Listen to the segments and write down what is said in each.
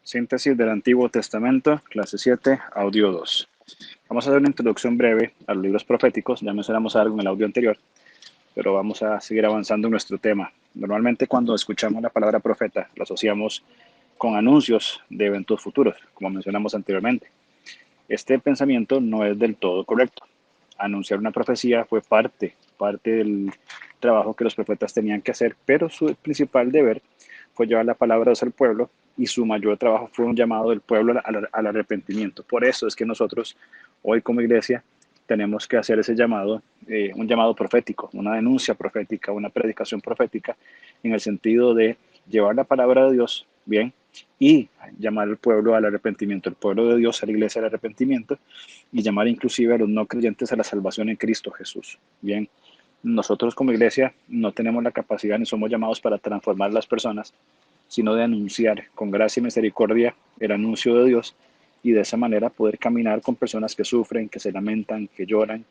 Síntesis del Antiguo Testamento, clase 7, audio 2. Vamos a hacer una introducción breve a los libros proféticos. Ya mencionamos algo en el audio anterior, pero vamos a seguir avanzando en nuestro tema. Normalmente cuando escuchamos la palabra profeta, lo asociamos con anuncios de eventos futuros, como mencionamos anteriormente. Este pensamiento no es del todo correcto. Anunciar una profecía fue parte del trabajo que los profetas tenían que hacer, pero su principal deber fue llevar la palabra al pueblo y su mayor trabajo fue un llamado del pueblo al arrepentimiento. Por eso es que nosotros hoy como iglesia tenemos que hacer ese llamado, un llamado profético, una denuncia profética, una predicación profética, en el sentido de llevar la palabra de Dios, bien, y llamar al pueblo al arrepentimiento, el pueblo de Dios a la iglesia al arrepentimiento, y llamar inclusive a los no creyentes a la salvación en Cristo Jesús. Bien, nosotros como iglesia no tenemos la capacidad ni somos llamados para transformar las personas, sino de anunciar con gracia y misericordia el anuncio de Dios y de esa manera poder caminar con personas que sufren, que se lamentan, que lloran,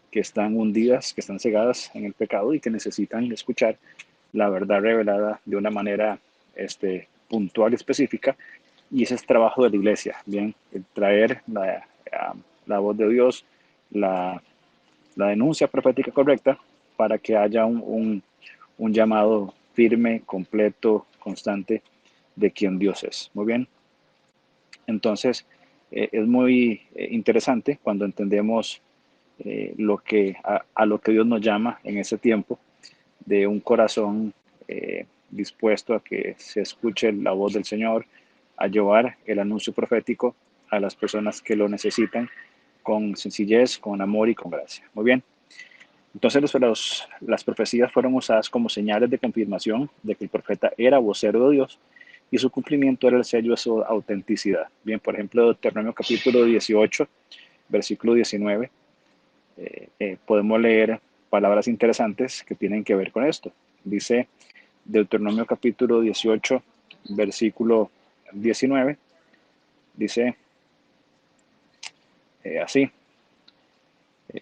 que están hundidas, que están cegadas en el pecado y que necesitan escuchar la verdad revelada de una manera puntual y específica. Y ese es trabajo de la iglesia, bien, el traer la voz de Dios, la, la denuncia profética correcta para que haya un llamado firme, completo, constante de quien Dios es. Muy bien. Entonces, es muy interesante cuando entendemos a lo que Dios nos llama en ese tiempo, de un corazón dispuesto a que se escuche la voz del Señor, a llevar el anuncio profético a las personas que lo necesitan con sencillez, con amor y con gracia. Muy bien. Entonces las profecías fueron usadas como señales de confirmación de que el profeta era vocero de Dios y su cumplimiento era el sello de su autenticidad. Bien, por ejemplo, Deuteronomio capítulo 18, versículo 19, podemos leer palabras interesantes que tienen que ver con esto. Dice Deuteronomio capítulo 18, versículo 19, dice así.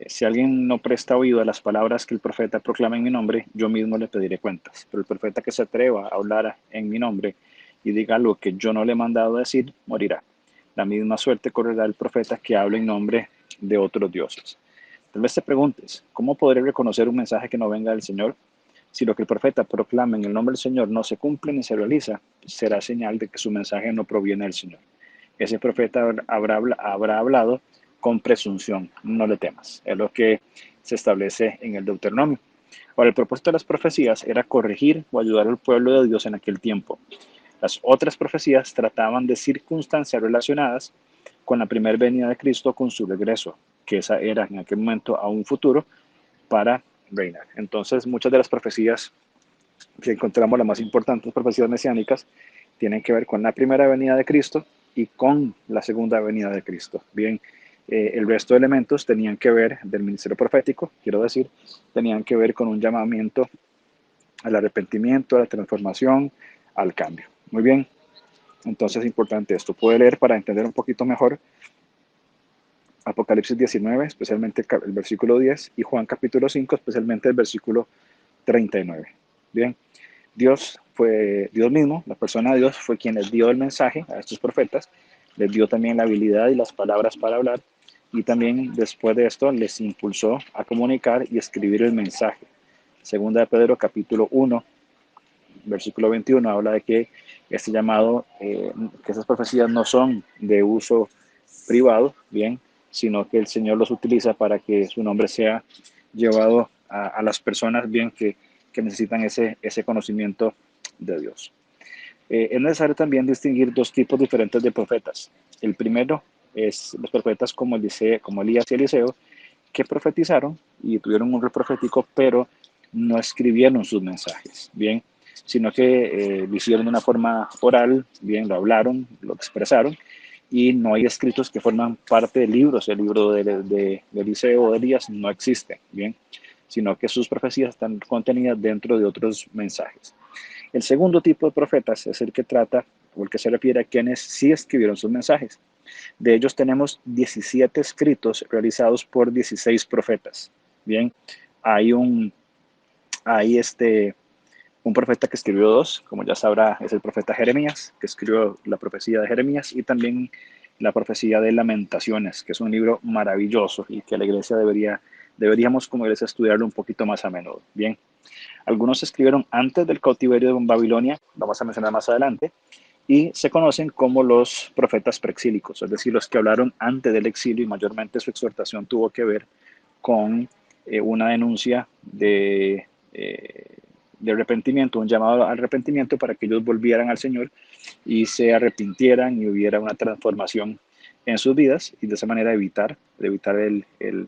Si alguien no presta oído a las palabras que el profeta proclama en mi nombre, yo mismo le pediré cuentas. Pero el profeta que se atreva a hablar en mi nombre y diga algo que yo no le he mandado a decir, morirá. La misma suerte correrá el profeta que habla en nombre de otros dioses. Tal vez te preguntes, ¿cómo podré reconocer un mensaje que no venga del Señor? Si lo que el profeta proclama en el nombre del Señor no se cumple ni se realiza, será señal de que su mensaje no proviene del Señor. Ese profeta habrá hablado con presunción, no le temas. Es lo que se establece en el Deuteronomio. Ahora, el propósito de las profecías era corregir o ayudar al pueblo de Dios en aquel tiempo. Las otras profecías trataban de circunstancias relacionadas con la primera venida de Cristo, con su regreso, que esa era en aquel momento a un futuro para reinar. Entonces, muchas de las profecías que encontramos, las más importantes profecías mesiánicas, tienen que ver con la primera venida de Cristo y con la segunda venida de Cristo. Bien, el resto de elementos tenían que ver del ministerio profético, quiero decir, tenían que ver con un llamamiento al arrepentimiento, a la transformación, al cambio. Muy bien, entonces es importante esto. Puede leer para entender un poquito mejor Apocalipsis 19, especialmente el versículo 10, y Juan capítulo 5, especialmente el versículo 39. Bien, Dios mismo, la persona de Dios, fue quien les dio el mensaje a estos profetas, les dio también la habilidad y las palabras para hablar, y también después de esto les impulsó a comunicar y escribir el mensaje. Segunda de Pedro capítulo 1, versículo 21, habla de que este llamado, que esas profecías no son de uso privado, bien, sino que el Señor los utiliza para que su nombre sea llevado a las personas, bien, que necesitan ese conocimiento de Dios. Es necesario también distinguir dos tipos diferentes de profetas. El primero es los profetas como Elías y Eliseo, que profetizaron y tuvieron un rol profético, pero no escribieron sus mensajes, bien, sino que lo hicieron de una forma oral, bien, lo hablaron, lo expresaron, y no hay escritos que forman parte de libros. El libro de Eliseo o de Elías no existe, bien, sino que sus profecías están contenidas dentro de otros mensajes. El segundo tipo de profetas es el que trata o el que se refiere a quienes sí escribieron sus mensajes. De ellos tenemos 17 escritos realizados por 16 profetas. Bien, hay un Un profeta que escribió dos, como ya sabrá, es el profeta Jeremías, que escribió la profecía de Jeremías y también la profecía de Lamentaciones, que es un libro maravilloso y que la iglesia deberíamos como iglesia estudiarlo un poquito más a menudo. Bien, algunos se escribieron antes del cautiverio de Babilonia, vamos a mencionar más adelante, y se conocen como los profetas preexílicos, es decir, los que hablaron antes del exilio y mayormente su exhortación tuvo que ver con una denuncia de arrepentimiento, un llamado al arrepentimiento para que ellos volvieran al Señor y se arrepintieran y hubiera una transformación en sus vidas y de esa manera evitar el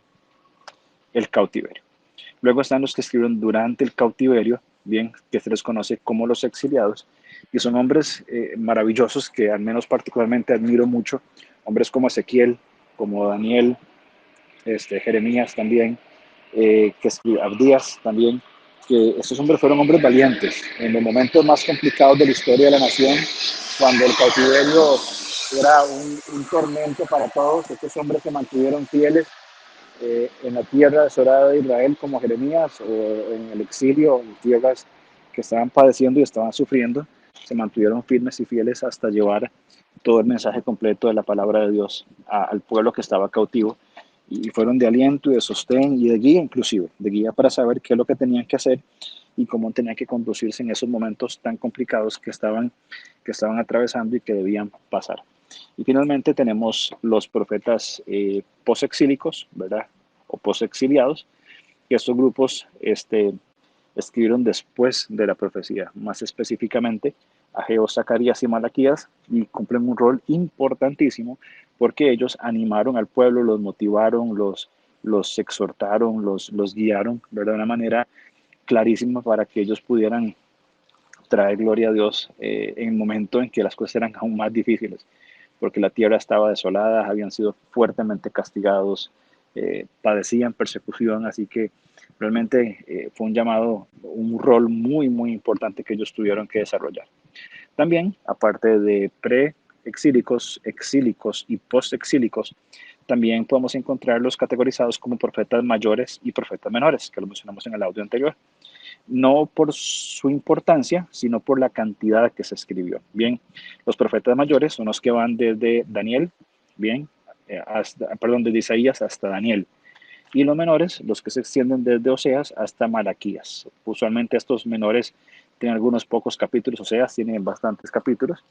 cautiverio. Luego están los que escribieron durante el cautiverio, bien, que se les conoce como los exiliados, y son hombres maravillosos que al menos particularmente admiro mucho, hombres como Ezequiel, como Daniel, Jeremías también, que escribió Abdías también, que estos hombres fueron hombres valientes en los momentos más complicados de la historia de la nación, cuando el cautiverio era un tormento para todos. Estos hombres se mantuvieron fieles en la tierra desolada de Israel como Jeremías, o en el exilio, en tierras que estaban padeciendo y estaban sufriendo, se mantuvieron firmes y fieles hasta llevar todo el mensaje completo de la palabra de Dios al pueblo que estaba cautivo. Y fueron de aliento y de sostén y de guía inclusive, de guía para saber qué es lo que tenían que hacer y cómo tenían que conducirse en esos momentos tan complicados que estaban atravesando y que debían pasar. Y finalmente tenemos los profetas posexílicos, ¿verdad? O posexiliados, que estos grupos escribieron después de la profecía, más específicamente Ageo, Zacarías y Malaquías, y cumplen un rol importantísimo porque ellos animaron al pueblo, los motivaron, los exhortaron, los guiaron, ¿verdad? De una manera clarísima para que ellos pudieran traer gloria a Dios en el momento en que las cosas eran aún más difíciles, porque la tierra estaba desolada, habían sido fuertemente castigados, padecían persecución, así que realmente fue un llamado, un rol muy, muy importante que ellos tuvieron que desarrollar. También, aparte de pre-exílicos, exílicos y post-exílicos, también podemos encontrarlos categorizados como profetas mayores y profetas menores, que lo mencionamos en el audio anterior, no por su importancia, sino por la cantidad que se escribió. Bien, los profetas mayores son los que van desde Daniel, bien, desde Isaías hasta Daniel. Y los menores, los que se extienden desde Oseas hasta Malaquías. Usualmente estos menores tienen algunos pocos capítulos, Oseas tiene bastantes capítulos,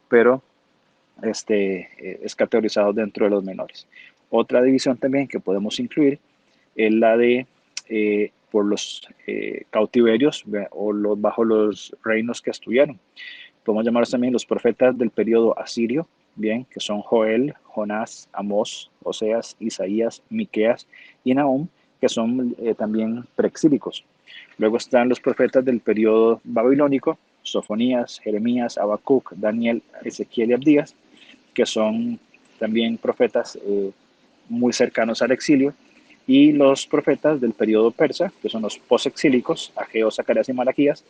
pero es categorizado dentro de los menores. Otra división también que podemos incluir es la de por los cautiverios o bajo los reinos que estuvieron. Podemos llamarlos también los profetas del periodo asirio, bien, que son Joel, Jonás, Amós, Oseas, Isaías, Miqueas y Nahum, que son también preexílicos. Luego están los profetas del periodo babilónico, Sofonías, Jeremías, Habacuc, Daniel, Ezequiel y Abdías, que son también profetas muy cercanos al exilio, y los profetas del periodo persa, que son los posexílicos, Ageo, Zacarías y Malaquías,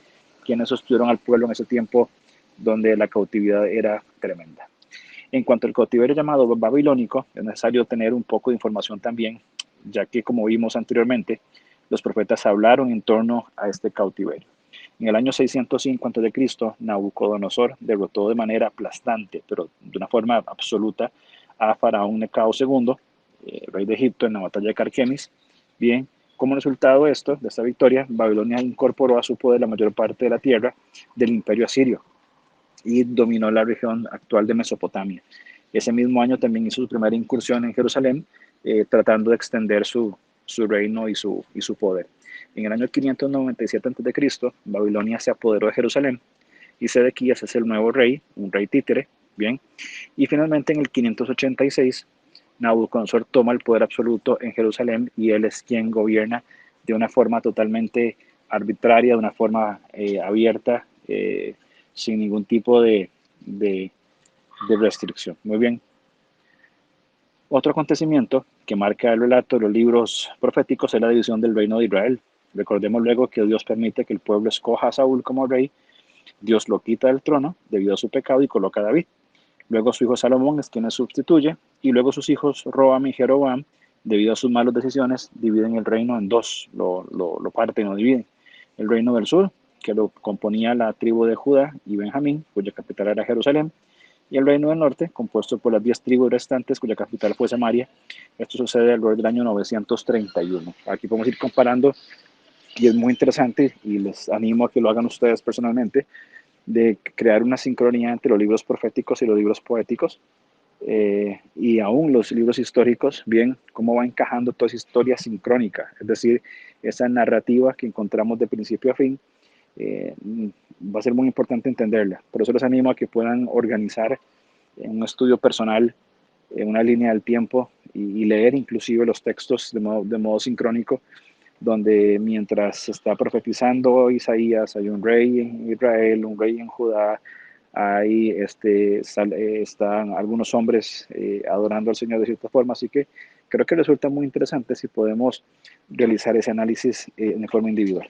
quienes sostuvieron al pueblo en ese tiempo donde la cautividad era tremenda. En cuanto al cautiverio llamado babilónico, es necesario tener un poco de información también, ya que como vimos anteriormente, los profetas hablaron en torno a este cautiverio. En el año 605 a.C., Nabucodonosor derrotó de manera aplastante, pero de una forma absoluta, a Faraón Necao II, rey de Egipto, en la batalla de Carquemis. Bien, como resultado de esta victoria, Babilonia incorporó a su poder la mayor parte de la tierra del imperio asirio y dominó la región actual de Mesopotamia. Ese mismo año también hizo su primera incursión en Jerusalén, tratando de extender su reino y su poder. En el año 597 a.C., Babilonia se apoderó de Jerusalén y Sedequías es el nuevo rey, un rey títere, bien. Y finalmente en el 586, Nabucodonosor toma el poder absoluto en Jerusalén y él es quien gobierna de una forma totalmente arbitraria, de una forma abierta, sin ningún tipo de restricción. Muy bien. Otro acontecimiento que marca el relato de los libros proféticos es la división del reino de Israel. Recordemos luego que Dios permite que el pueblo escoja a Saúl como rey, Dios lo quita del trono debido a su pecado y coloca a David. Luego su hijo Salomón es quien le sustituye, y luego sus hijos Roam y Jeroboam, debido a sus malas decisiones, dividen el reino en dos, lo parten o dividen. El reino del sur, que lo componía la tribu de Judá y Benjamín, cuya capital era Jerusalén, y el reino del norte, compuesto por las 10 tribus restantes, cuya capital fue Samaria. Esto sucede alrededor del año 931. Aquí podemos ir comparando, y es muy interesante, y les animo a que lo hagan ustedes personalmente, de crear una sincronía entre los libros proféticos y los libros poéticos, y aún los libros históricos, bien, cómo va encajando toda esa historia sincrónica, es decir, esa narrativa que encontramos de principio a fin. Va a ser muy importante entenderla. Por eso les animo a que puedan organizar un estudio personal, una línea del tiempo y leer inclusive los textos de modo sincrónico, donde mientras se está profetizando Isaías, hay un rey en Israel, un rey en Judá, hay están algunos hombres adorando al Señor de cierta forma, así que creo que resulta muy interesante si podemos realizar ese análisis de forma individual.